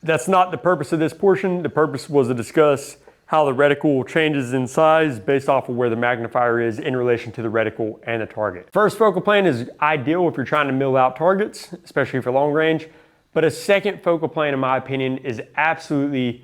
That's not the purpose of this portion. The purpose was to discuss how the reticle changes in size based off of where the magnifier is in relation to the reticle and the target. First focal plane is ideal if you're trying to mill out targets, especially for long range, but a second focal plane, in my opinion, is absolutely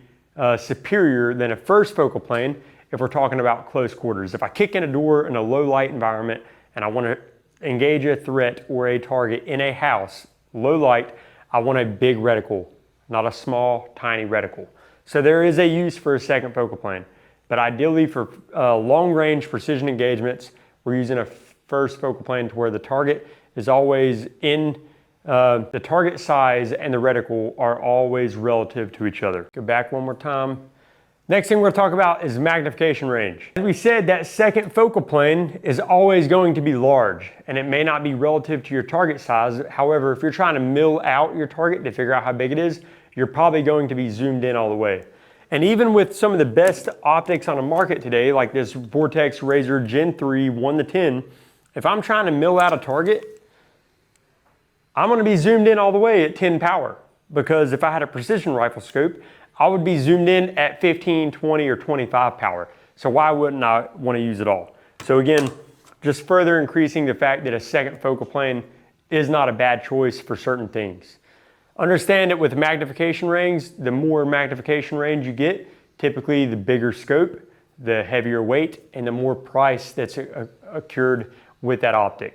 superior than a first focal plane if we're talking about close quarters. If I kick in a door in a low light environment and I want to engage a threat or a target in a house, low light, I want a big reticle, not a small, tiny reticle. So there is a use for a second focal plane, but ideally for long range precision engagements, we're using a first focal plane to where the target is always in, the target size and the reticle are always relative to each other. Go back one more time. Next thing we're gonna talk about is magnification range. As we said, that second focal plane is always going to be large, and it may not be relative to your target size. However, if you're trying to mill out your target to figure out how big it is, you're probably going to be zoomed in all the way. And even with some of the best optics on the market today, like this Vortex Razor Gen 3 1:10, if I'm trying to mill out a target, I'm gonna be zoomed in all the way at 10 power, because if I had a precision rifle scope, I would be zoomed in at 15, 20, or 25 power. So why wouldn't I want to use it all? So again, just further increasing the fact that a second focal plane is not a bad choice for certain things. Understand that with magnification range, the more magnification range you get, typically the bigger scope, the heavier weight, and the more price that's occurred with that optic.